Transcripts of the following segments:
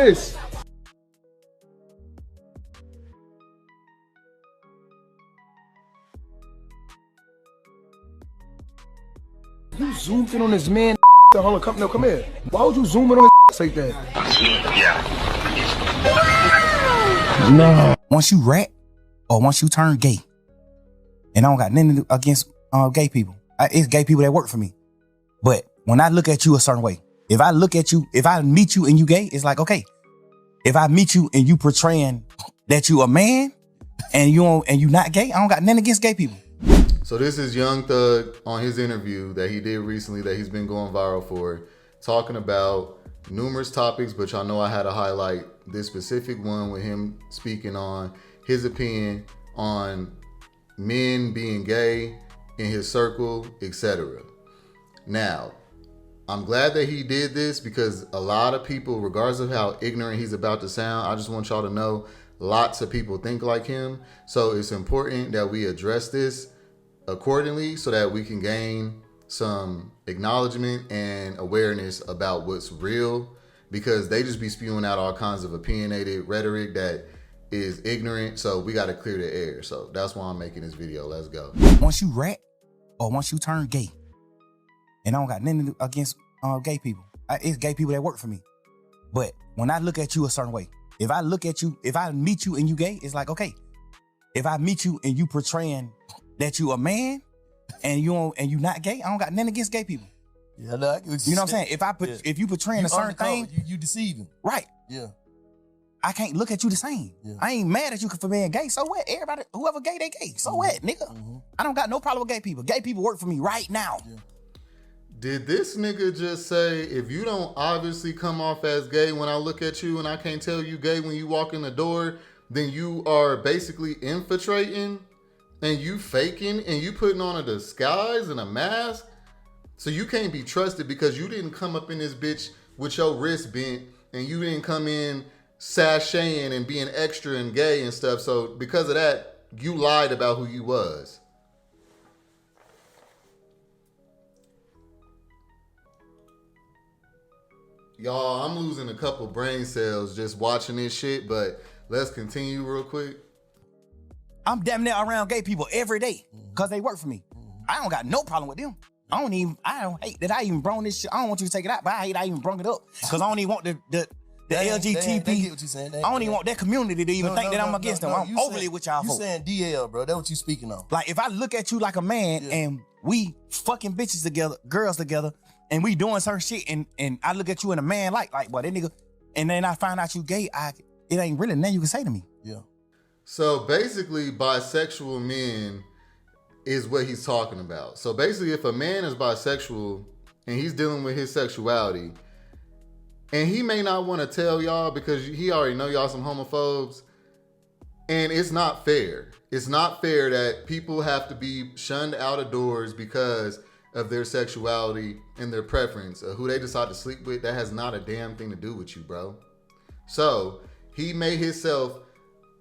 this. You zoomed in on this man. Hold on, come here. Why would you zoom in on his like that? Yeah. No. Once you rat or once you turn gay, and I don't got nothing against gay people. It's gay people that work for me. But when I look at you a certain way, if I look at you, if I meet you and you gay, it's like, okay. If I meet you and you portraying that you a man and you not gay, I don't got nothing against gay people. So this is Young Thug on his interview that he did recently that he's been going viral for, talking about numerous topics, but y'all know I had to highlight this specific one with him speaking on his opinion on men being gay in his circle, etc. Now, I'm glad that he did this because a lot of people, regardless of how ignorant he's about to sound, I just want y'all to know lots of people think like him. So it's important that we address this accordingly so that we can gain some acknowledgement and awareness about what's real, because they just be spewing out all kinds of opinionated rhetoric that is ignorant. So we got to clear the air. So that's why I'm making this video. Let's go. Once you rat or once you turn gay, and I don't got nothing against gay people. It's gay people that work for me. But when I look at you a certain way, if I look at you, if I meet you and you gay, it's like, okay. If I meet you and you portraying that you a man and you not gay, I don't got nothing against gay people. Yeah, no, you know what I'm saying? If you portraying a certain thing, you deceiving. Right. Yeah. I can't look at you the same. Yeah. I ain't mad at you for being gay. So what? Everybody, whoever gay, they gay. So what, nigga? I don't got no problem with gay people. Gay people work for me right now. Yeah. Did this nigga just say, if you don't obviously come off as gay when I look at you and I can't tell you gay when you walk in the door, then you are basically infiltrating and you faking and you putting on a disguise and a mask? So you can't be trusted because you didn't come up in this bitch with your wrist bent and you didn't come in sashaying and being extra and gay and stuff. So because of that, you lied about who you was. Y'all, I'm losing a couple brain cells just watching this shit, but let's continue real quick. I'm damn near around gay people every day because they work for me. I don't got no problem with them. I don't hate that I even brung this shit. I don't want you to take it out, but I hate I even brung it up because I don't even want the LGBT. They get what you saying. I don't even want that community to even think that I'm against them. I'm overly with y'all You folks. saying DL, bro. That's what you speaking on. Like, if I look at you like a man and we fucking bitches together, girls together, and we doing certain shit, and I look at you and a man like, boy, that nigga, and then I find out you gay, it ain't really nothing you can say to me. Yeah. So basically, bisexual men is what he's talking about. So basically, if a man is bisexual and he's dealing with his sexuality, and he may not want to tell y'all because he already know y'all some homophobes, and it's not fair. It's not fair that people have to be shunned out of doors because of their sexuality and their preference of who they decide to sleep with. That has not a damn thing to do with you, bro. So he made himself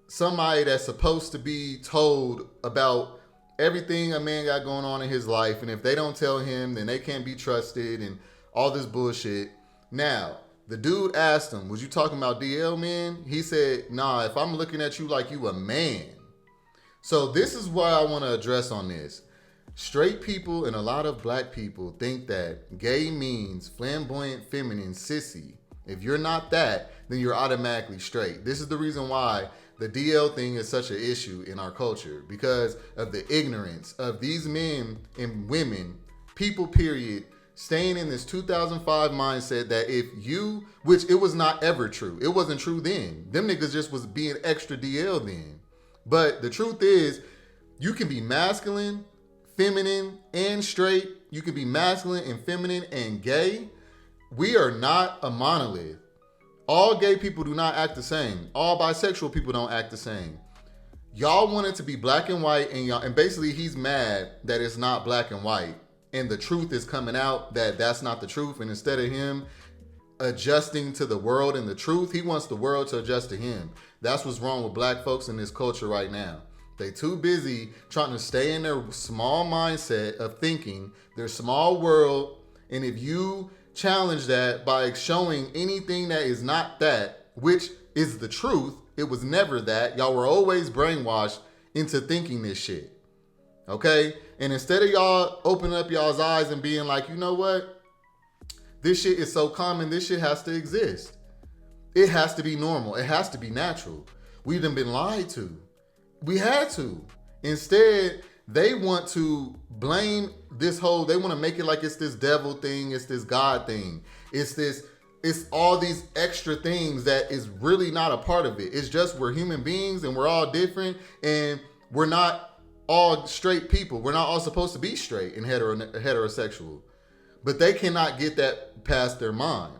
somebody that's supposed to be told about everything a man got going on in his life. And if they don't tell him, then they can't be trusted and all this bullshit. Now, the dude asked him, was you talking about DL, man? He said, nah, if I'm looking at you like you a man. So this is what I want to address on this. Straight people and a lot of black people think that gay means flamboyant, feminine, sissy. If you're not that, then you're automatically straight. This is the reason why the DL thing is such an issue in our culture, because of the ignorance of these men and women, people period, staying in this 2005 mindset that if you, which it was not ever true. It wasn't true then. Them niggas just was being extra DL then. But the truth is, you can be masculine, feminine, and straight. You can be masculine and feminine and gay. We are not a monolith. All gay people do not act the same. All bisexual people don't act the same. Y'all want it to be black and white, and basically he's mad that it's not black and white. And the truth is coming out that that's not the truth. And instead of him adjusting to the world and the truth, he wants the world to adjust to him. That's what's wrong with black folks in this culture right now. They too busy trying to stay in their small mindset of thinking, their small world. And if you challenge that by showing anything that is not that, which is the truth. It was never that. Y'all were always brainwashed into thinking this shit. Okay? And instead of y'all opening up y'all's eyes and being like, you know what? This shit is so common. This shit has to exist. It has to be normal. It has to be natural. We've done been lied to. We had to. Instead, they want to blame this whole, they want to make it like it's this devil thing, it's this God thing. It's all these extra things that is really not a part of it. It's just we're human beings and we're all different and we're not all straight people. We're not all supposed to be straight and heterosexual. But they cannot get that past their mind.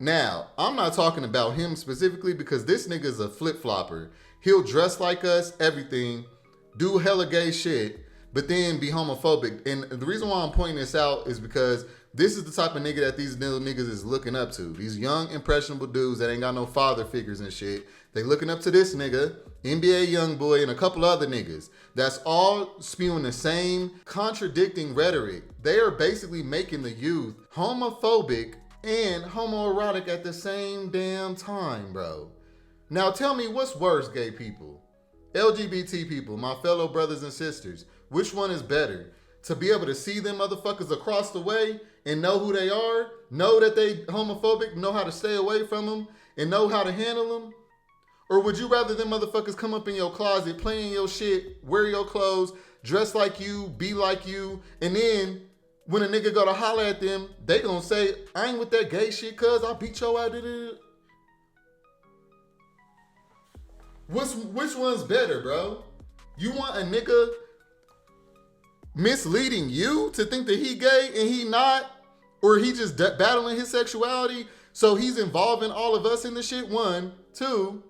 Now, I'm not talking about him specifically because this nigga is a flip-flopper. He'll dress like us, everything, do hella gay shit, but then be homophobic. And the reason why I'm pointing this out is because this is the type of nigga that these little niggas is looking up to. These young, impressionable dudes that ain't got no father figures and shit. They looking up to this nigga, NBA young boy, and a couple other niggas. That's all spewing the same contradicting rhetoric. They are basically making the youth homophobic and homoerotic at the same damn time, bro. Now tell me what's worse, gay people? LGBT people, my fellow brothers and sisters, which one is better? To be able to see them motherfuckers across the way and know who they are, know that they homophobic, know how to stay away from them, and know how to handle them? Or would you rather them motherfuckers come up in your closet, playing your shit, wear your clothes, dress like you, be like you, and then when a nigga go to holler at them, they gonna say, I ain't with that gay shit, cuz I beat your ass. Which one's better, bro? You want a nigga misleading you to think that he gay and he not? Or he just battling his sexuality so he's involving all of us in the shit? 1, 2.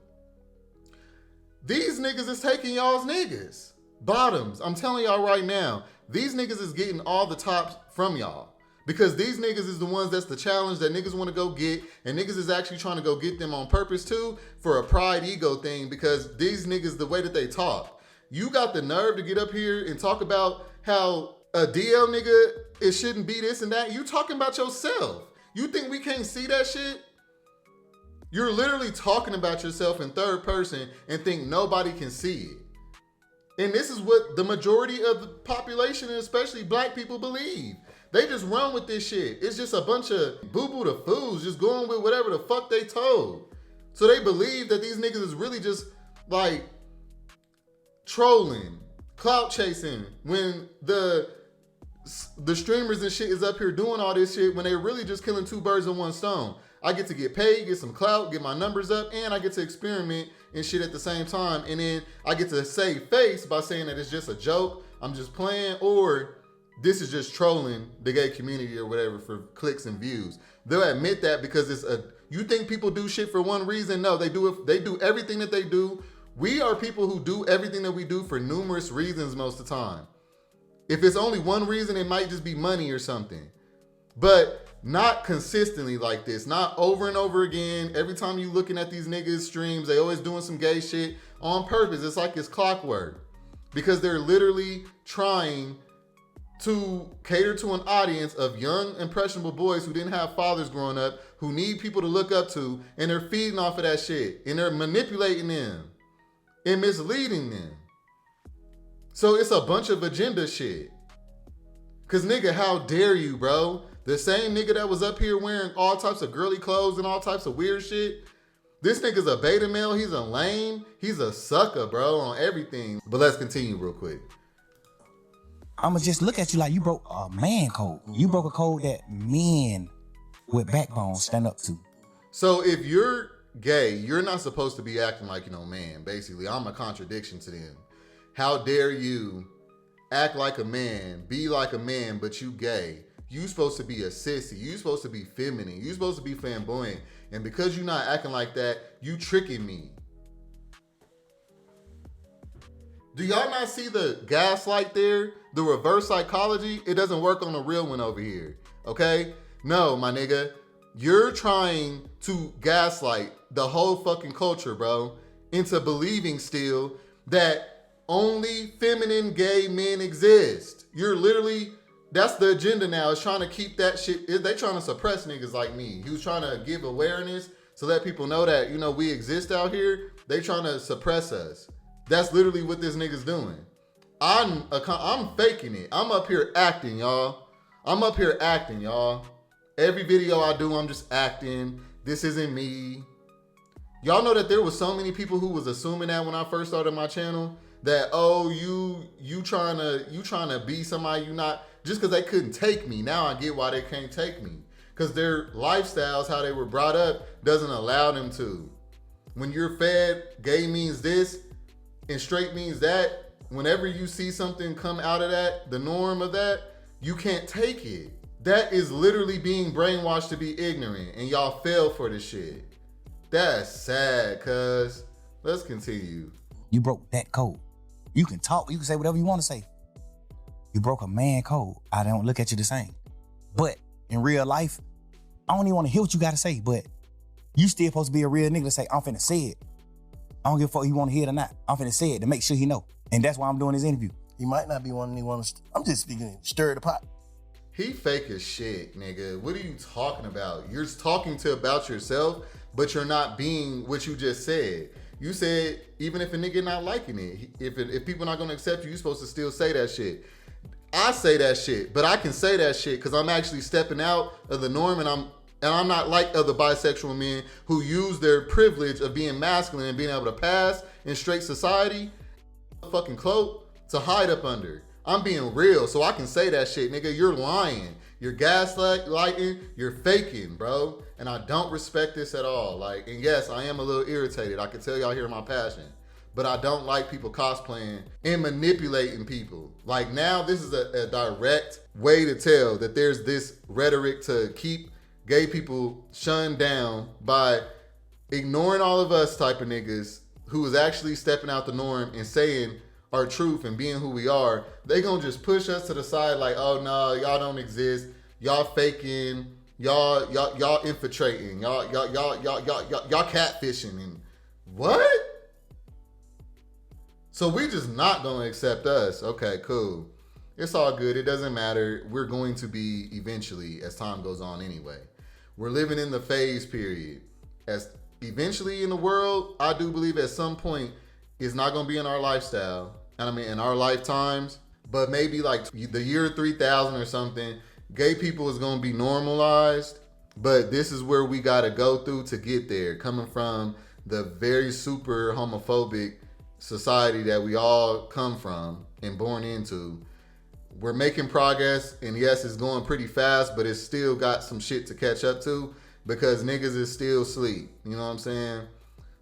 These niggas is taking y'all's niggas. Bottoms, I'm telling y'all right now, these niggas is getting all the tops from y'all. Because these niggas is the ones that's the challenge that niggas want to go get. And niggas is actually trying to go get them on purpose too for a pride ego thing. Because these niggas, the way that they talk. You got the nerve to get up here and talk about how a DL nigga, it shouldn't be this and that. You talking about yourself. You think we can't see that shit? You're literally talking about yourself in third person and think nobody can see it. And this is what the majority of the population, and especially black people, believe. They just run with this shit. It's just a bunch of boo-boo the fools just going with whatever the fuck they told. So they believe that these niggas is really just like trolling, clout chasing, when the streamers and shit is up here doing all this shit when they really just killing 2 birds with 1 stone. I get to get paid, get some clout, get my numbers up, and I get to experiment and shit at the same time. And then I get to save face by saying that it's just a joke, I'm just playing, or this is just trolling the gay community or whatever for clicks and views. They'll admit that because you think people do shit for one reason? No, they do everything that they do. We are people who do everything that we do for numerous reasons most of the time. If it's only one reason, it might just be money or something. But not consistently like this, not over and over again. Every time you looking at these niggas streams, they always doing some gay shit on purpose. It's like it's clockwork because they're literally trying to cater to an audience of young, impressionable boys who didn't have fathers growing up, who need people to look up to, and they're feeding off of that shit, and they're manipulating them and misleading them. So it's a bunch of agenda shit. Cause nigga, how dare you, bro? The same nigga that was up here wearing all types of girly clothes and all types of weird shit. This nigga's a beta male, he's a lame, he's a sucker, bro, on everything. But let's continue real quick. I'ma just look at you like you broke a man code. You broke a code that men with backbone stand up to. So if you're gay, you're not supposed to be acting like, man. Basically, I'm a contradiction to them. How dare you act like a man, be like a man, but you gay. You supposed to be a sissy. You supposed to be feminine. You supposed to be flamboyant. And because you're not acting like that, you tricking me. Do y'all not see the gaslight there? The reverse psychology? It doesn't work on the real one over here. Okay? No, my nigga. You're trying to gaslight the whole fucking culture, bro, into believing still that only feminine gay men exist. You're literally, that's the agenda now, is trying to keep that shit. They trying to suppress niggas like me. He was trying to give awareness to let people know that, you know, we exist out here. They trying to suppress us. That's literally what this nigga's doing. I'm faking it. I'm up here acting, y'all. Every video I do, I'm just acting. This isn't me. Y'all know that there was so many people who was assuming that when I first started my channel, that, oh, you trying to be somebody you not, just because they couldn't take me. Now I get why they can't take me. Because their lifestyles, how they were brought up, doesn't allow them to. When you're fed, gay means this and straight means that, whenever you see something come out of that, the norm of that, you can't take it. That is literally being brainwashed to be ignorant, and y'all fell for this shit. That's sad, cuz. Let's continue. You broke that code. You can talk, you can say whatever you want to say. You broke a man code. I don't look at you the same. But in real life, I don't even want to hear what you got to say, but you still supposed to be a real nigga to say, I'm finna say it. I don't give a fuck if you want to hear it or not. I'm finna say it to make sure he know. And that's why I'm doing this interview. He might not be one he want to. I'm just speaking, stir the pot. He fake as shit, nigga. What are you talking about? You're talking about yourself, but you're not being what you just said. You said, even if a nigga not liking it, if people not gonna accept you, you're supposed to still say that shit. I say that shit, but I can say that shit because I'm actually stepping out of the norm, and I'm not like other bisexual men who use their privilege of being masculine and being able to pass in straight society, fucking cloak, to hide up under. I'm being real, so I can say that shit, nigga. You're lying. You're gaslighting. You're faking, bro. And I don't respect this at all. Like, and yes, I am a little irritated. I can tell y'all hear my passion. But I don't like people cosplaying and manipulating people. Like, now this is a direct way to tell that there's this rhetoric to keep gay people shunned down by ignoring all of us type of niggas who is actually stepping out the norm and saying our truth and being who we are. They gonna just push us to the side like, oh no, y'all don't exist. Y'all faking. Y'all infiltrating. Y'all catfishing. And what? So we just not gonna accept us. Okay, cool. It's all good. It doesn't matter. We're going to be eventually as time goes on anyway. We're living in the phase period. As eventually in the world, I do believe at some point it's not gonna be in our lifestyle. And I mean, in our lifetimes, but maybe like the year 3000 or something, gay people is gonna be normalized. But this is where we gotta go through to get there. Coming from the very super homophobic society that we all come from and born into, we're making progress, and yes, it's going pretty fast, but it's still got some shit to catch up to because niggas is still asleep. You know what I'm saying?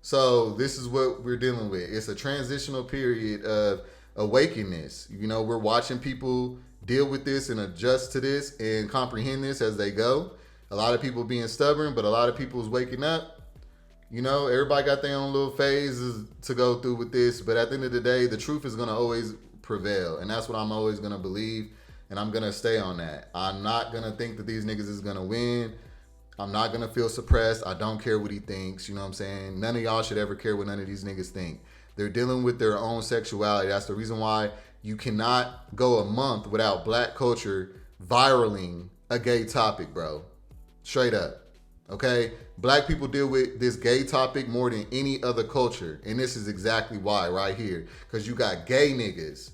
So this is what we're dealing with. It's a transitional period of awakeness. You know, we're watching people deal with this and adjust to this and comprehend this as they go. A lot of people being stubborn, but a lot of people is waking up. You know, everybody got their own little phases to go through with this, but at the end of the day, the truth is gonna always prevail, and that's what I'm always gonna believe, and I'm gonna stay on that. I'm not gonna think that these niggas is gonna win. I'm not gonna feel suppressed. I don't care what he thinks. You know what I'm saying? None of y'all should ever care what none of these niggas think. They're dealing with their own sexuality. That's the reason why you cannot go a month without black culture viraling a gay topic, bro. Straight up. Okay? Black people deal with this gay topic more than any other culture. And this is exactly why right here. Because you got gay niggas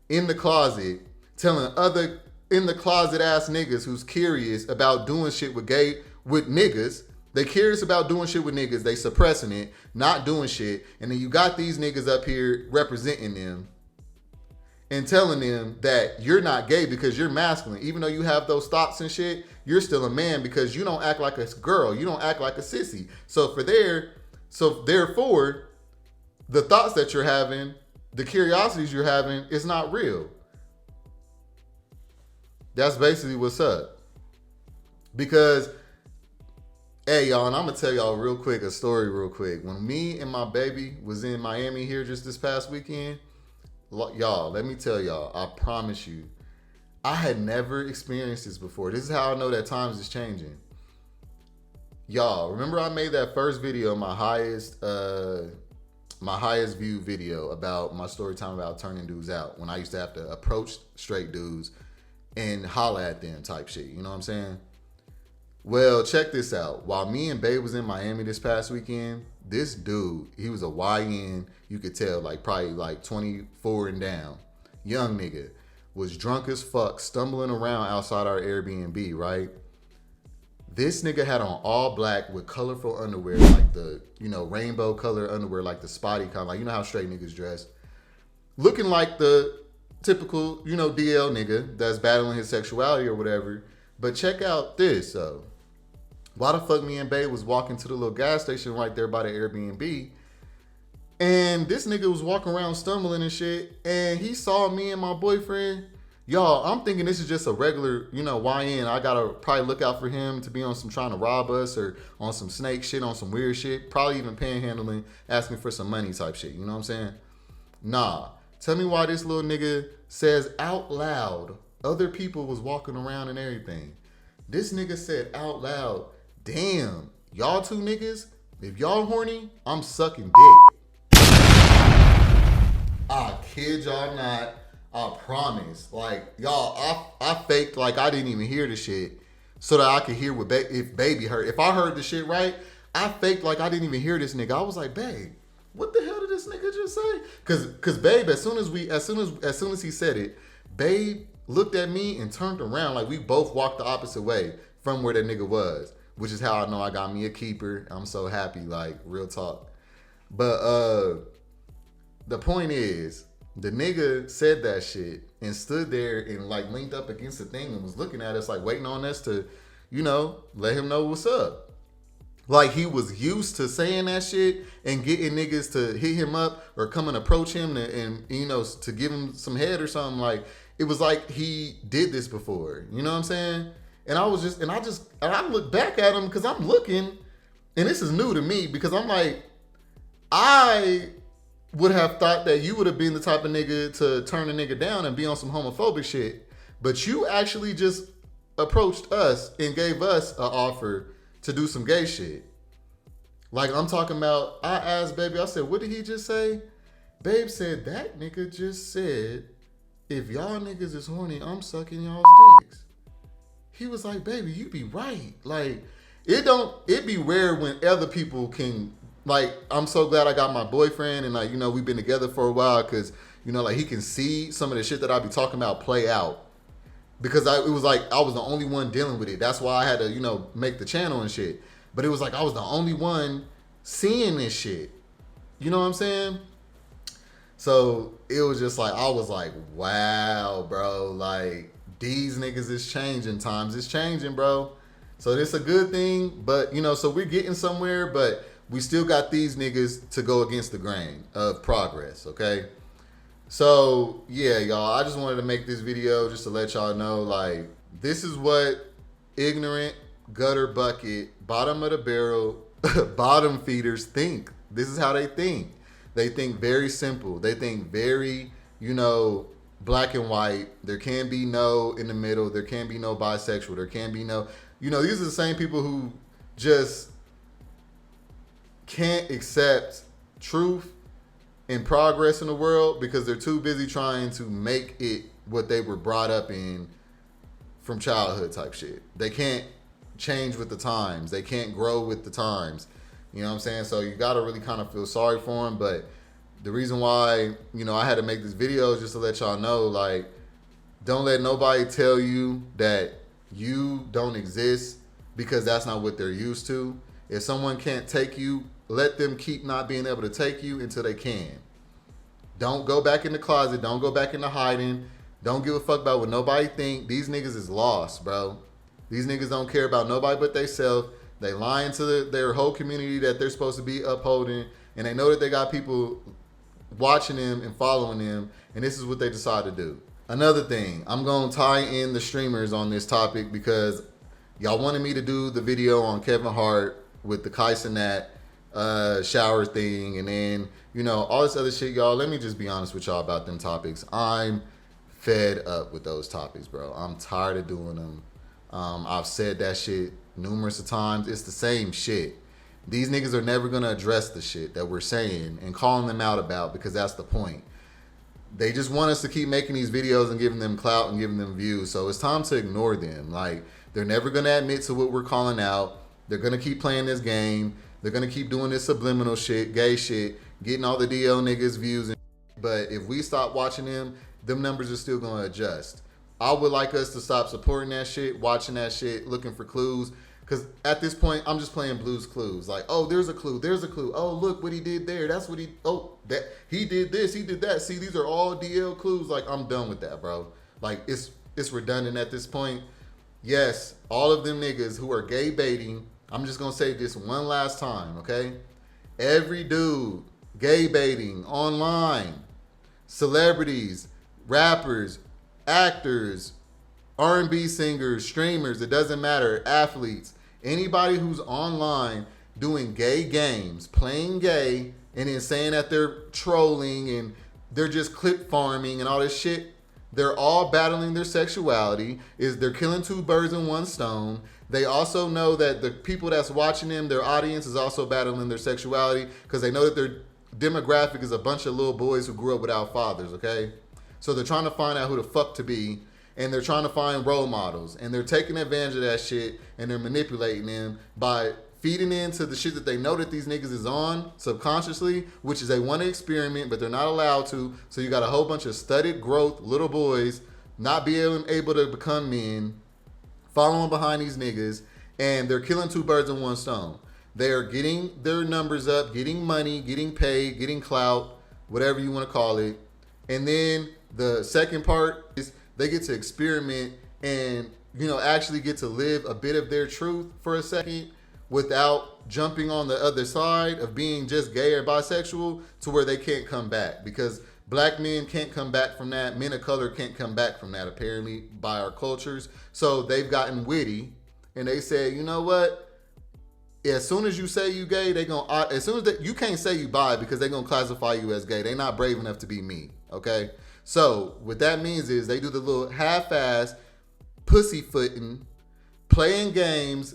in the closet telling other in the closet ass niggas who's curious about doing shit with niggas. They curious about doing shit with niggas. They suppressing it, not doing shit. And then you got these niggas up here representing them and telling them that you're not gay because you're masculine. Even though you have those thoughts and shit, you're still a man because you don't act like a girl. You don't act like a sissy. So therefore, the thoughts that you're having, the curiosities you're having, is not real. That's basically what's up. Because, hey, y'all, and I'm going to tell y'all a story real quick. When me and my baby was in Miami here just this past weekend, y'all, let me tell y'all, I promise you, I had never experienced this before. This is how I know that times is changing. Y'all, remember I made that first video, my highest view video about my story time about turning dudes out, when I used to have to approach straight dudes and holla at them type shit. You know what I'm saying? Well, check this out. While me and Babe was in Miami this past weekend, this dude, he was a YN, you could tell, like probably like 24 and down, young nigga, was drunk as fuck, stumbling around outside our Airbnb, right? This nigga had on all black with colorful underwear, like the, rainbow color underwear, like the spotty kind, like, how straight niggas dress. Looking like the typical, DL nigga that's battling his sexuality or whatever. But check out this, though. Why the fuck me and Babe was walking to the little gas station right there by the Airbnb, and this nigga was walking around stumbling and shit, and he saw me and my boyfriend. Y'all, I'm thinking this is just a regular, YN. I gotta probably look out for him to be on some trying to rob us or on some snake shit, on some weird shit, probably even panhandling, asking for some money type shit, you know what I'm saying? Nah, tell me why this little nigga says out loud, other people was walking around and everything. This nigga said out loud, damn, y'all two niggas, if y'all horny, I'm sucking dick. I kid y'all not. I promise. Like, y'all, I faked like I didn't even hear the shit so that I could hear what if Baby heard. If I heard the shit right, I faked like I didn't even hear this nigga. I was like, Babe, what the hell did this nigga just say? Cause Babe, as soon as he said it, Babe looked at me and turned around like we both walked the opposite way from where that nigga was. Which is how I know I got me a keeper. I'm so happy, like, real talk. But the point is, the nigga said that shit and stood there and like leaned up against the thing and was looking at us like waiting on us to, let him know what's up. Like he was used to saying that shit and getting niggas to hit him up or come and approach him and to give him some head or something. Like it was like he did this before. You know what I'm saying? And I look back at him because I'm looking, and this is new to me because I'm like, I would have thought that you would have been the type of nigga to turn a nigga down and be on some homophobic shit, but you actually just approached us and gave us an offer to do some gay shit. Like I'm talking about, I asked Baby, I said, what did he just say? Babe said, that nigga just said, if y'all niggas is horny, I'm sucking y'all's dicks. He was like, baby, you be right. Like, it be rare when other people can, like, I'm so glad I got my boyfriend and like, we've been together for a while because, like he can see some of the shit that I be talking about play out. Because it was like, I was the only one dealing with it. That's why I had to, make the channel and shit. But it was like, I was the only one seeing this shit. You know what I'm saying? So it was just like, I was like, wow, bro, like, these niggas is changing. Times is changing, bro. So this a good thing, but so we're getting somewhere, but we still got these niggas to go against the grain of progress, okay? So yeah, y'all, I just wanted to make this video just to let y'all know, like, this is what ignorant, gutter bucket, bottom of the barrel, bottom feeders think. This is how they think. They think very simple. They think very, black and white. There can be no in the middle. There can be no bisexual. There can be no, these are the same people who just can't accept truth and progress in the world because they're too busy trying to make it what they were brought up in from childhood type shit. They can't change with the times. They can't grow with the times. You know what I'm saying? So you got to really kind of feel sorry for them. But the reason why, I had to make this video is just to let y'all know, like, don't let nobody tell you that you don't exist because that's not what they're used to. If someone can't take you, let them keep not being able to take you until they can. Don't go back in the closet. Don't go back into hiding. Don't give a fuck about what nobody think. These niggas is lost, bro. These niggas don't care about nobody but theyself. They lying to their whole community that they're supposed to be upholding, and they know that they got people watching them and following them, and this is what they decide to do. Another thing, I'm going to tie in the streamers on this topic because y'all wanted me to do the video on Kevin Hart with the Kai Cenat shower thing, and then, all this other shit, y'all. Let me just be honest with y'all about them topics. I'm fed up with those topics, bro. I'm tired of doing them. I've said that shit numerous of times. It's the same shit. These niggas are never going to address the shit that we're saying and calling them out about because that's the point. They just want us to keep making these videos and giving them clout and giving them views. So it's time to ignore them. Like, they're never going to admit to what we're calling out. They're going to keep playing this game. They're going to keep doing this subliminal shit, gay shit, getting all the DL niggas views. But if we stop watching them numbers are still going to adjust. I would like us to stop supporting that shit, watching that shit, looking for clues. Because at this point, I'm just playing Blue's Clues. Like, oh, there's a clue. There's a clue. Oh, look what he did there. That's what that he did this. He did that. See, these are all DL clues. Like, I'm done with that, bro. Like, it's redundant at this point. Yes, all of them niggas who are gay baiting. I'm just going to say this one last time, okay? Every dude gay baiting online, celebrities, rappers, actors, R&B singers, streamers, it doesn't matter, athletes, anybody who's online doing gay games, playing gay, and then saying that they're trolling and they're just clip farming and all this shit, they're all battling their sexuality. They're killing two birds in one stone. They also know that the people that's watching them, their audience, is also battling their sexuality because they know that their demographic is a bunch of little boys who grew up without fathers, okay? So they're trying to find out who the fuck to be, and they're trying to find role models, and they're taking advantage of that shit, and they're manipulating them by feeding into the shit that they know that these niggas is on subconsciously, which is they want to experiment, but they're not allowed to. So you got a whole bunch of studied growth little boys not being able to become men, following behind these niggas, and they're killing two birds in one stone. They're getting their numbers up, getting money, getting paid, getting clout, whatever you want to call it. And then the second part is they get to experiment and, you know, actually get to live a bit of their truth for a second without jumping on the other side of being just gay or bisexual to where they can't come back. Because black men can't come back from that. Men of color can't come back from that, apparently, by our cultures. So they've gotten witty and they say, you know what? As soon as you say you gay, as soon as you can't say you bi because they're gonna classify you as gay. They're not brave enough to be me, okay? So what that means is they do the little half-ass pussyfooting, playing games,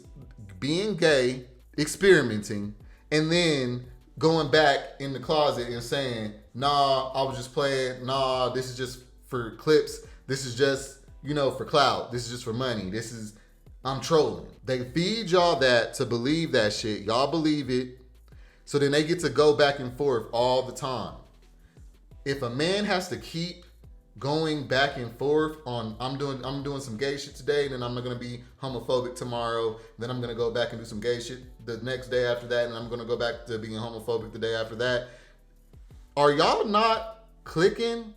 being gay, experimenting, and then going back in the closet and saying, nah, I was just playing. Nah, this is just for clips. This is just, you know, for clout. This is just for money. I'm trolling. They feed y'all that to believe that shit. Y'all believe it. So then they get to go back and forth all the time. If a man has to keep going back and forth on I'm doing some gay shit today, then I'm not gonna be homophobic tomorrow, then I'm gonna go back and do some gay shit the next day after that, and I'm gonna go back to being homophobic the day after that. Are y'all not clicking?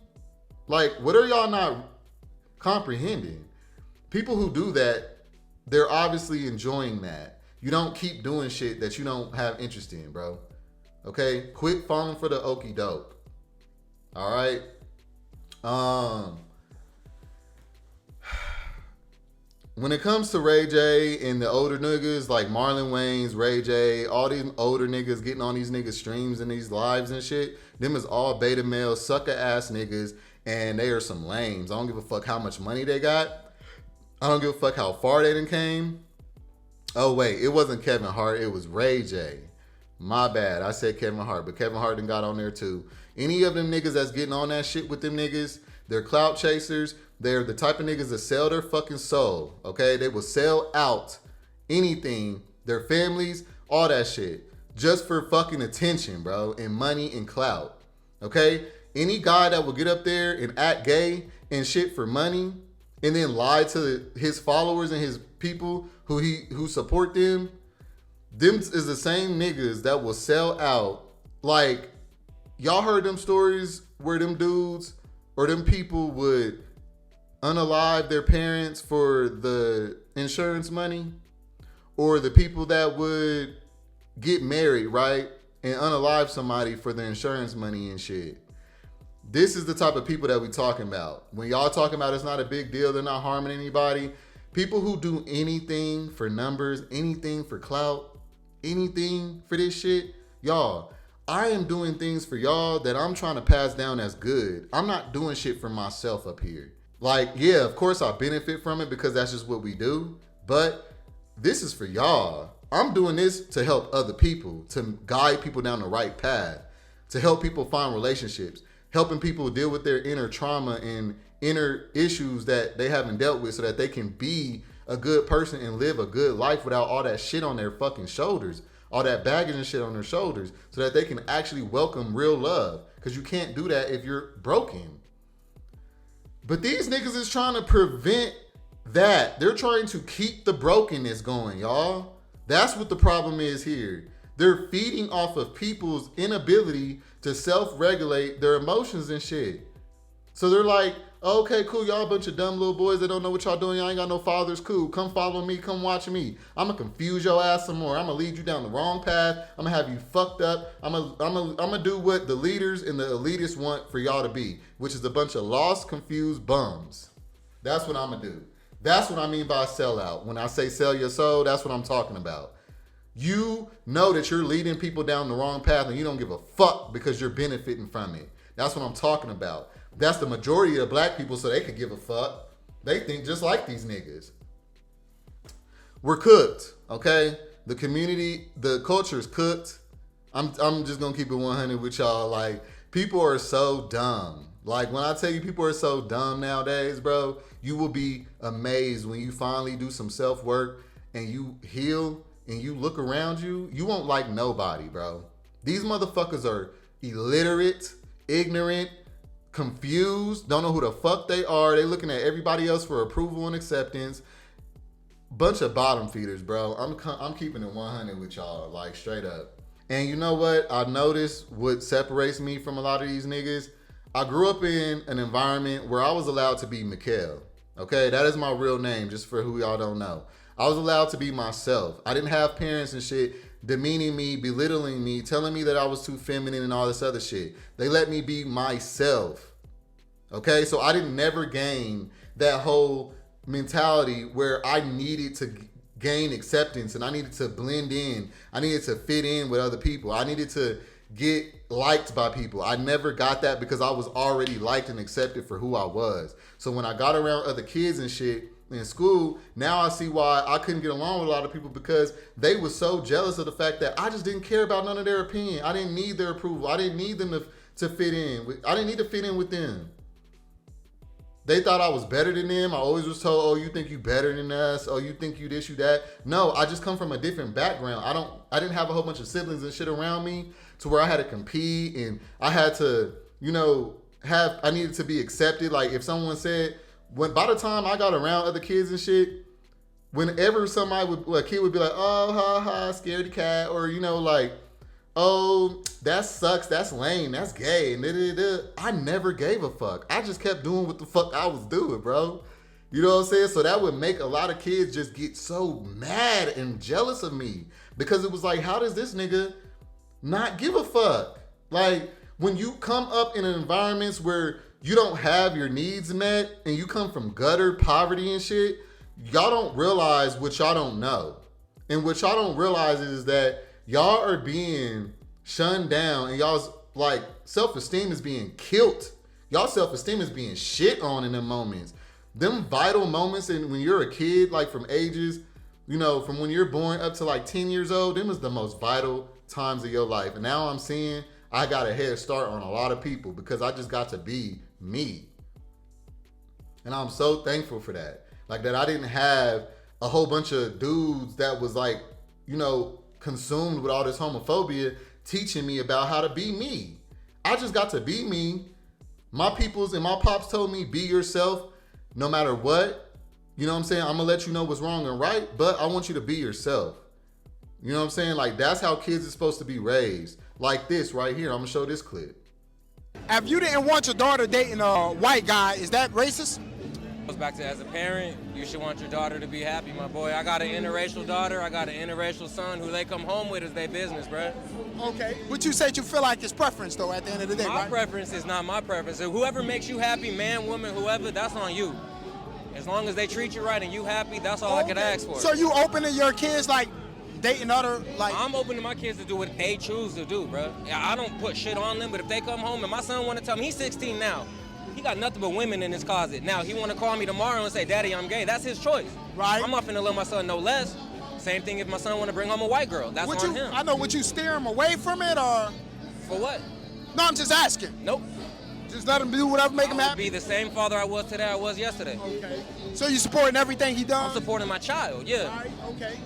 Like, what are y'all not comprehending? People who do that, they're obviously enjoying that. You don't keep doing shit that you don't have interest in, bro. Okay? Quit falling for the okie doke. All right? When it comes to Ray J and the older niggas like Marlon Wayans, Ray J, all these older niggas getting on these niggas streams and these lives and shit, them is all beta male sucker ass niggas, and they are some lames. I don't give a fuck how much money they got. I don't give a fuck how far they done came. Oh wait, it wasn't Kevin Hart, it was Ray J. My bad, I said Kevin Hart, but Kevin Hart done got on there too. Any of them niggas that's getting on that shit with them niggas, they're clout chasers. They're the type of niggas that sell their fucking soul, okay? They will sell out anything, their families, all that shit, just for fucking attention, bro, and money and clout, okay? Any guy that will get up there and act gay and shit for money and then lie to his followers and his people who support them is the same niggas that will sell out. Like, y'all heard them stories where them dudes or them people would unalive their parents for the insurance money, or the people that would get married, right, and unalive somebody for the insurance money and shit. This is the type of people that we talking about. When y'all talking about it's not a big deal, they're not harming anybody. People who do anything for numbers, anything for clout, anything for this shit, y'all, I am doing things for y'all that I'm trying to pass down as good. I'm not doing shit for myself up here. Like, yeah, of course I benefit from it because that's just what we do. But this is for y'all. I'm doing this to help other people, to guide people down the right path, to help people find relationships, helping people deal with their inner trauma and inner issues that they haven't dealt with so that they can be a good person and live a good life without all that shit on their fucking shoulders, all that baggage and shit on their shoulders, so that they can actually welcome real love. Because you can't do that if you're broken. But these niggas is trying to prevent that. They're trying to keep the brokenness going, y'all. That's what the problem is here. They're feeding off of people's inability to self-regulate their emotions and shit. So they're like, okay, cool, y'all a bunch of dumb little boys that don't know what y'all doing. Y'all ain't got no fathers. Cool, come follow me, come watch me. I'm gonna confuse your ass some more. I'm gonna lead you down the wrong path. I'm gonna have you fucked up. I'm gonna do what the leaders and the elitists want for y'all to be, which is a bunch of lost, confused bums. That's what I'm gonna do. That's what I mean by sellout. When I say sell your soul, that's what I'm talking about. You know that you're leading people down the wrong path and you don't give a fuck because you're benefiting from it. That's what I'm talking about. That's the majority of black people, so they could give a fuck. They think just like these niggas. We're cooked, okay? The community, the culture is cooked. I'm just gonna keep it 100 with y'all. Like, people are so dumb. Like, when I tell you people are so dumb nowadays, bro, you will be amazed when you finally do some self-work and you heal and you look around you. You won't like nobody, bro. These motherfuckers are illiterate, ignorant, confused, don't know who the fuck they are. They looking at everybody else for approval and acceptance. Bunch of bottom feeders, bro. I'm keeping it 100 with y'all, like straight up. And you know what? I noticed what separates me from a lot of these niggas. I grew up in an environment where I was allowed to be Mikhail. Okay, that is my real name, just for who y'all don't know. I was allowed to be myself. I didn't have parents and shit demeaning me, belittling me, telling me that I was too feminine and all this other shit. They let me be myself. Okay, so I didn't never gain that whole mentality where I needed to gain acceptance and I needed to blend in. I needed to fit in with other people. I needed to get liked by people. I never got that because I was already liked and accepted for who I was. So when I got around other kids and shit in school, now I see why I couldn't get along with a lot of people, because they were so jealous of the fact that I just didn't care about none of their opinion. I didn't need their approval. I didn't need them to fit in. I didn't need to fit in with them. They thought I was better than them. I always was told, oh, you think you better than us? Oh, you think you this, you that? No, I just come from a different background. I didn't have a whole bunch of siblings and shit around me to where I had to compete and I had to, I needed to be accepted. Like if someone said, by the time I got around other kids and shit, whenever a kid would be like, oh, ha, ha, scaredy cat, or, like, oh, that sucks, that's lame, that's gay, and I never gave a fuck. I just kept doing what the fuck I was doing, bro. You know what I'm saying? So that would make a lot of kids just get so mad and jealous of me, because it was like, how does this nigga not give a fuck? Like, when you come up in environments where you don't have your needs met and you come from gutter poverty and shit, y'all don't realize what y'all don't know. And what y'all don't realize is that y'all are being shunned down and y'all's like self-esteem is being killed. Y'all self-esteem is being shit on in them moments. Them vital moments, and when you're a kid, like from ages, from when you're born up to like 10 years old, them is the most vital times of your life. And now I'm seeing I got a head start on a lot of people because I just got to be me. And I'm so thankful for that. Like that I didn't have a whole bunch of dudes that was like, consumed with all this homophobia teaching me about how to be me. I just got to be me. My peoples and my pops told me, be yourself no matter what. You know what I'm saying? I'm gonna let you know what's wrong and right, but I want you to be yourself. You know what I'm saying? Like that's how kids are supposed to be raised. Like this right here. I'm gonna show this clip. If you didn't want your daughter dating a white guy, is that racist? Goes back to, as a parent, you should want your daughter to be happy, my boy. I got an interracial daughter, I got an interracial son. Who they come home with is their business, bro. Okay. Would you say you feel like it's preference, though, at the end of the day, My preference is not my preference. So whoever makes you happy, man, woman, whoever, that's on you. As long as they treat you right and you happy, that's all I could ask for. So you open to your kids, like, dating other, like... I'm open to my kids to do what they choose to do, bro. I don't put shit on them, but if they come home and my son want to tell me, he's 16 now. He got nothing but women in his closet. Now, he want to call me tomorrow and say, Daddy, I'm gay. That's his choice. Right. I'm not finna let my son know less. Same thing if my son want to bring home a white girl. That's on him. I know, would you steer him away from it, or? For what? No, I'm just asking. Nope. Just let him do whatever make him I would happy? be the same father I was today I was yesterday. Okay. So you supporting everything he does? I'm supporting my child, yeah. All right, okay.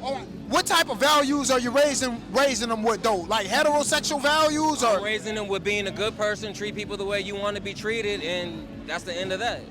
All right. What type of values are you raising them with, though? Like heterosexual values, or? I'm raising them with being a good person, treat people the way you want to be treated, and that's the end of that.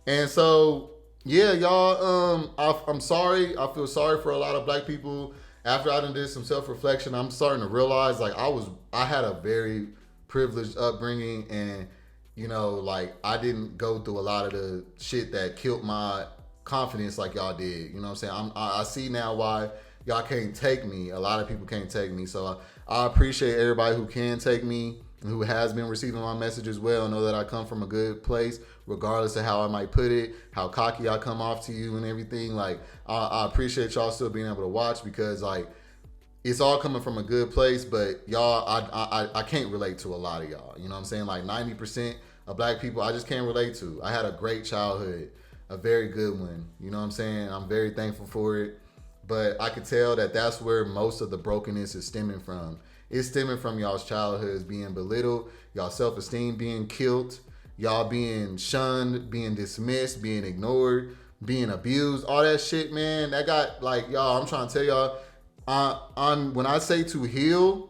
And so, yeah, y'all, I'm sorry. I feel sorry for a lot of black people. After I done did some self-reflection, I'm starting to realize, like, I had a very privileged upbringing, and, you know, like, I didn't go through a lot of the shit that killed my confidence like y'all did. You know what I'm saying? I see now why y'all can't take me. A lot of people can't take me. So I appreciate everybody who can take me and who has been receiving my message as well. Know that I come from a good place, regardless of how I might put it, how cocky I come off to you and everything. Like, I appreciate y'all still being able to watch, because, like, it's all coming from a good place, but y'all, I can't relate to a lot of y'all. You know what I'm saying? Like 90% of black people, I just can't relate to. I had a great childhood, a very good one. You know what I'm saying? I'm very thankful for it. But I could tell that that's where most of the brokenness is stemming from. It's stemming from y'all's childhoods being belittled, y'all self-esteem being killed, y'all being shunned, being dismissed, being ignored, being abused, all that shit, man. That got, like, y'all, I'm trying to tell y'all, when I say to heal,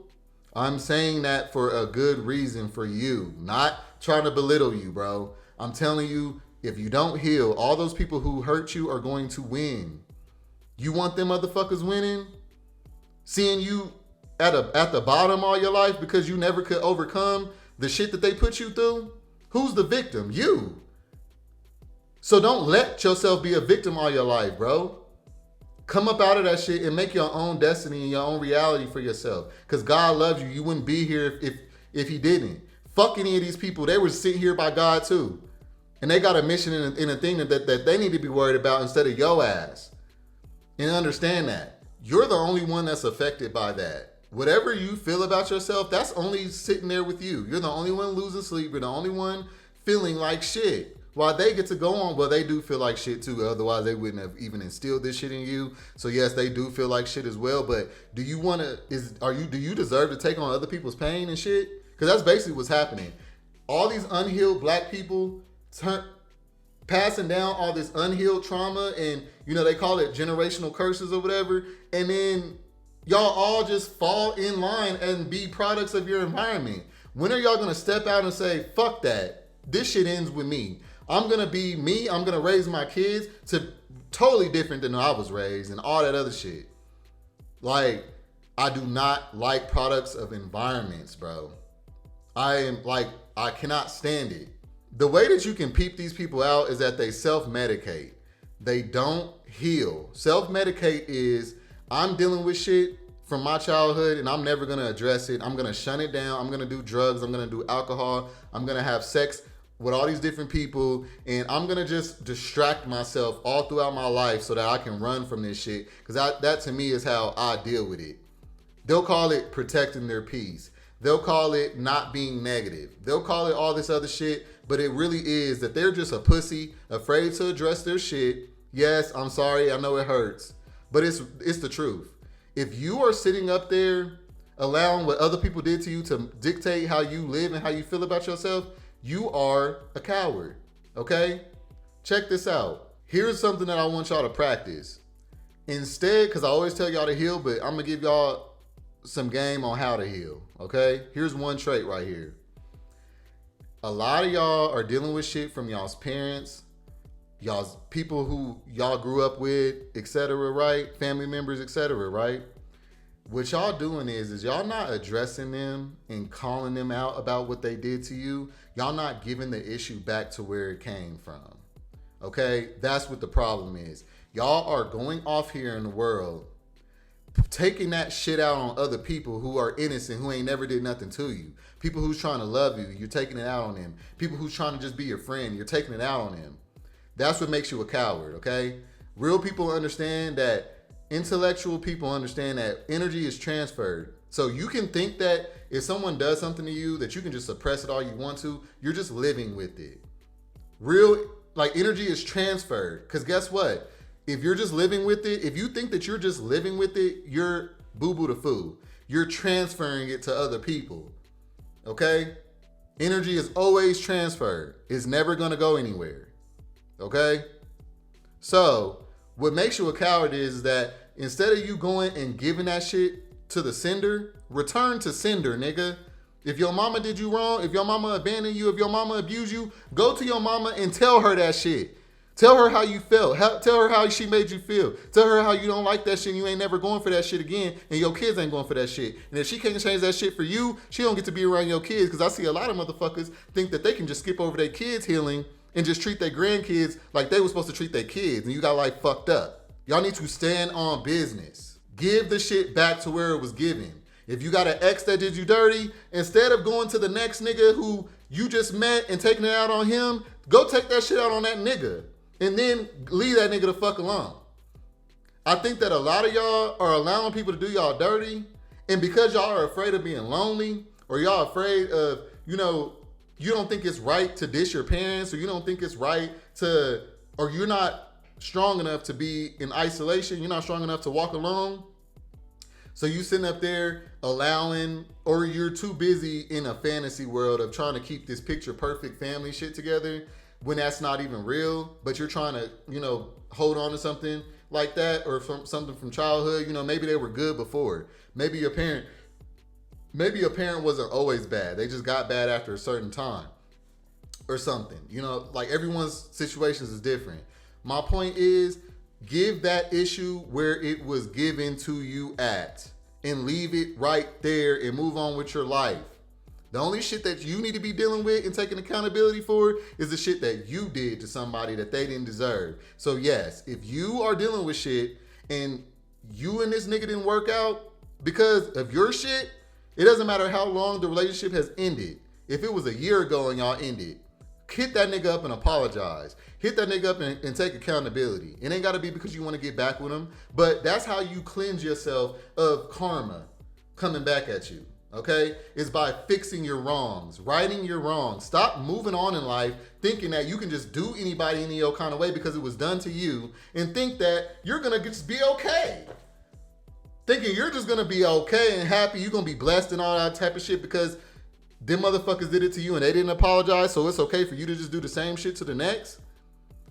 I'm saying that for a good reason for you, not trying to belittle you, bro. I'm telling you, if you don't heal, all those people who hurt you are going to win. You want them motherfuckers winning? Seeing you at the bottom all your life because you never could overcome the shit that they put you through? Who's the victim? You. So don't let yourself be a victim all your life, bro. Come up out of that shit and make your own destiny and your own reality for yourself. Because God loves you. You wouldn't be here if he didn't. Fuck any of these people. They were sent here by God too. And they got a mission and a thing that they need to be worried about instead of your ass. And understand that. You're the only one that's affected by that. Whatever you feel about yourself, that's only sitting there with you. You're the only one losing sleep. You're the only one feeling like shit. While they get to go on, well, they do feel like shit too. Otherwise, they wouldn't have even instilled this shit in you. So yes, they do feel like shit as well. But do you deserve to take on other people's pain and shit? Because that's basically what's happening. All these unhealed black people passing down all this unhealed trauma, and they call it generational curses or whatever, and then y'all all just fall in line and be products of your environment. When are y'all gonna step out and say, fuck that, this shit ends with me, I'm gonna be me, I'm gonna raise my kids to totally different than I was raised and all that other shit? Like, I do not like products of environments, bro. I cannot stand it. The way that you can peep these people out is that they self-medicate. They don't heal. Self-medicate is, I'm dealing with shit from my childhood and I'm never gonna address it. I'm gonna shun it down. I'm gonna do drugs. I'm gonna do alcohol. I'm gonna have sex with all these different people, and I'm gonna just distract myself all throughout my life so that I can run from this shit. Because that to me is how I deal with it. They'll call it protecting their peace. They'll call it not being negative. They'll call it all this other shit, but it really is that they're just a pussy, afraid to address their shit. Yes, I'm sorry, I know it hurts, but it's the truth. If you are sitting up there allowing what other people did to you to dictate how you live and how you feel about yourself, you are a coward, okay? Check this out. Here's something that I want y'all to practice. Instead, because I always tell y'all to heal, but I'm gonna give y'all some game on how to heal, okay? Here's one trait right here. A lot of y'all are dealing with shit from y'all's parents, y'all's people who y'all grew up with, etc., right? Family members, etc., right? What y'all doing is y'all not addressing them and calling them out about what they did to you. Y'all not giving the issue back to where it came from, okay? That's what the problem is. Y'all are going off here in the world, taking that shit out on other people who are innocent, who ain't never did nothing to you. People who's trying to love you, you're taking it out on them. People who's trying to just be your friend, you're taking it out on them. That's what makes you a coward, okay? Real people understand that, intellectual people understand that energy is transferred. So you can think that if someone does something to you, that you can just suppress it all you want to. You're just living with it. Energy is transferred. Because guess what? If you're just living with it, if you think that you're just living with it, you're boo-boo the fool. You're transferring it to other people. Okay? Energy is always transferred. It's never gonna go anywhere. Okay? So, what makes you a coward is that instead of you going and giving that shit to the sender, return to sender, nigga. If your mama did you wrong, if your mama abandoned you, if your mama abused you, go to your mama and tell her that shit. Tell her how you felt. Tell her how she made you feel. Tell her how you don't like that shit and you ain't never going for that shit again, and your kids ain't going for that shit. And if she can't change that shit for you, she don't get to be around your kids, because I see a lot of motherfuckers think that they can just skip over their kids' healing and just treat their grandkids like they were supposed to treat their kids, and you got like fucked up. Y'all need to stand on business. Give the shit back to where it was given. If you got an ex that did you dirty, instead of going to the next nigga who you just met and taking it out on him, go take that shit out on that nigga. And then leave that nigga the fuck alone. I think that a lot of y'all are allowing people to do y'all dirty. And because y'all are afraid of being lonely, or y'all afraid of, you don't think it's right to dish your parents, or you don't think it's right to, or you're not strong enough to be in isolation, you're not strong enough to walk alone. So you sitting up there allowing, or you're too busy in a fantasy world of trying to keep this picture perfect family shit together, when that's not even real, but you're trying to, hold on to something like that, or from something from childhood. Maybe they were good before. Maybe your parent wasn't always bad. They just got bad after a certain time or something. Like everyone's situations is different. My point is, give that issue where it was given to you at, and leave it right there and move on with your life. The only shit that you need to be dealing with and taking accountability for is the shit that you did to somebody that they didn't deserve. So yes, if you are dealing with shit and you and this nigga didn't work out because of your shit, it doesn't matter how long the relationship has ended. If it was a year ago and y'all ended, hit that nigga up and apologize. Hit that nigga up and take accountability. It ain't gotta be because you wanna get back with him, but that's how you cleanse yourself of karma coming back at you. Okay? It's by fixing your wrongs, righting your wrongs. Stop moving on in life thinking that you can just do anybody any old kind of way because it was done to you, and think that you're gonna just be okay. Thinking you're just gonna be okay and happy, you're gonna be blessed and all that type of shit because them motherfuckers did it to you and they didn't apologize, so it's okay for you to just do the same shit to the next.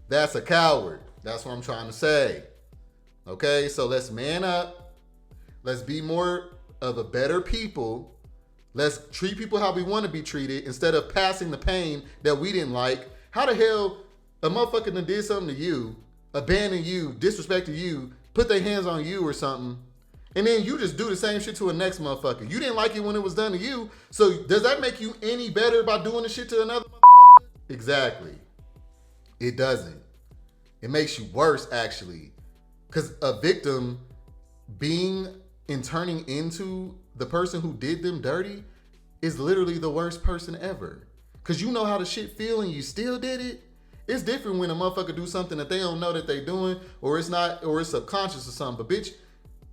That's a coward. That's what I'm trying to say. Okay? So let's man up. Let's be more of a better people. Let's treat people how we want to be treated instead of passing the pain that we didn't like. How the hell a motherfucker done did something to you, abandoned you, disrespected you, put their hands on you or something, and then you just do the same shit to a next motherfucker? You didn't like it when it was done to you, so does that make you any better by doing the shit to another motherfucker? Exactly. It doesn't. It makes you worse, actually. Because a victim being and turning into the person who did them dirty is literally the worst person ever. Cause you know how the shit feel and you still did it. It's different when a motherfucker do something that they don't know that they doing, or it's not, or it's subconscious or something. But bitch,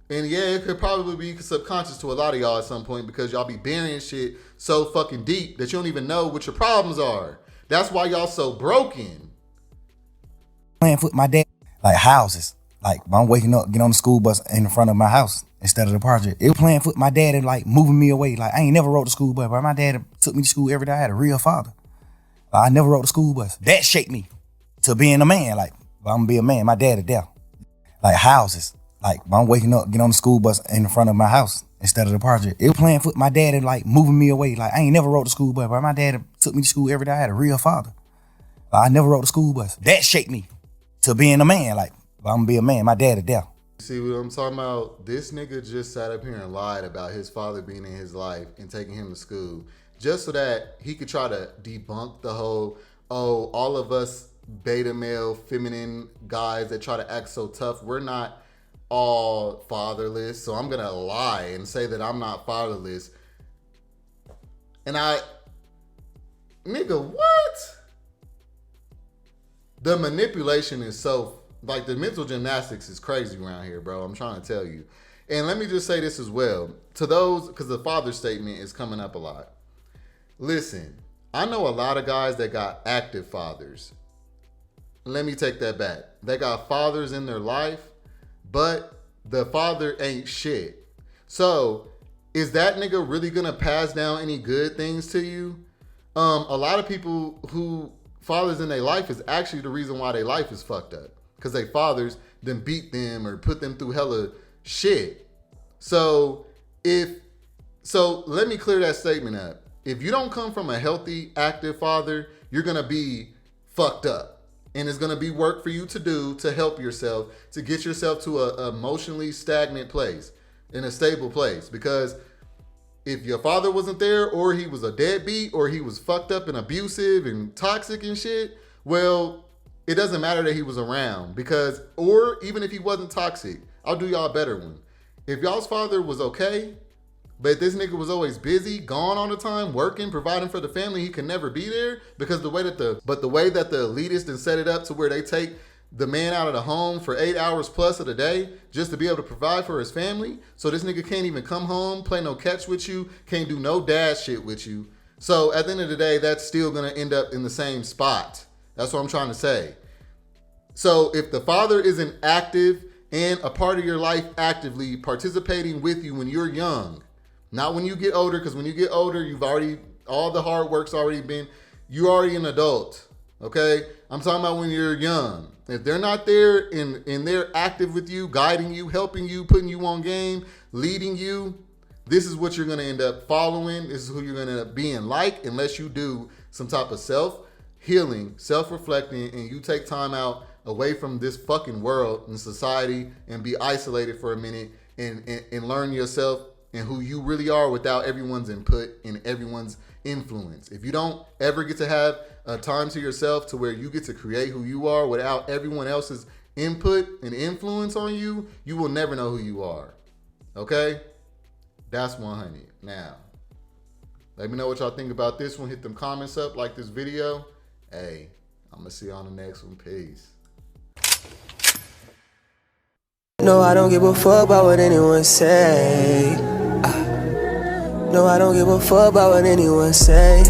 and yeah, it could probably be subconscious to a lot of y'all at some point because y'all be burying shit so fucking deep that you don't even know what your problems are. That's why y'all so broken. Playing foot my dad, like houses. Like I'm waking up, get on the school bus in the front of my house instead of the project. It was playing foot my dad and like moving me away. Like I ain't never rode the school bus, but my dad took me to school every day. I had a real father. I never rode the school bus. That shaped me to being a man. Like I'm gonna be a man. My dad is there. Like houses. Like I'm waking up, get on the school bus in the front of my house instead of the project. It was playing foot my dad and like moving me away. Like I ain't never rode the school bus, but my dad took me to school every day. I had a real father. I never rode the school bus. That shaped me to being a man. Like I'm gonna be a man. My dad is there. See what I'm talking about? This nigga just sat up here and lied about his father being in his life and taking him to school just so that he could try to debunk the whole, oh, all of us beta male, feminine guys that try to act so tough, we're not all fatherless. So I'm going to lie and say that I'm not fatherless. And nigga, what? The manipulation is so, like the mental gymnastics is crazy around here, bro. I'm trying to tell you. And let me just say this as well. To those, because the father statement is coming up a lot. Listen, I know a lot of guys that got active fathers. Let me take that back. They got fathers in their life, but the father ain't shit. So, is that nigga really gonna pass down any good things to you? a lot of people who fathers in their life is actually the reason why their life is fucked up. Because they fathers then beat them or put them through hella shit. So let me clear that statement up. If you don't come from a healthy, active father, you're gonna be fucked up. And it's gonna be work for you to do to help yourself, to get yourself to a emotionally stagnant place, in a stable place. Because if your father wasn't there, or he was a deadbeat, or he was fucked up and abusive and toxic and shit, well, it doesn't matter that he was around. Because, or even if he wasn't toxic, I'll do y'all a better one. If y'all's father was okay, but this nigga was always busy, gone all the time, working, providing for the family, he could never be there, because the way that the elitists and set it up to where they take the man out of the home for 8 hours plus of the day just to be able to provide for his family. So this nigga can't even come home, play no catch with you, can't do no dad shit with you. So at the end of the day, that's still gonna end up in the same spot. That's what I'm trying to say. So if the father isn't active and a part of your life actively participating with you when you're young, not when you get older, because when you get older, all the hard work's already been, you're already an adult, okay? I'm talking about when you're young. If they're not there and they're active with you, guiding you, helping you, putting you on game, leading you, this is what you're gonna end up following. This is who you're gonna end up being like, unless you do some type of self-healing, self-reflecting, and you take time out away from this fucking world and society and be isolated for a minute and learn yourself and who you really are without everyone's input and everyone's influence. If you don't ever get to have a time to yourself to where you get to create who you are without everyone else's input and influence on you, you will never know who you are. Okay? That's 100. Now, let me know what y'all think about this one. Hit them comments up, like this video. Hey, I'm gonna see you on the next one. Peace. No, I don't give a fuck about what anyone say. No, I don't give a fuck about what anyone say.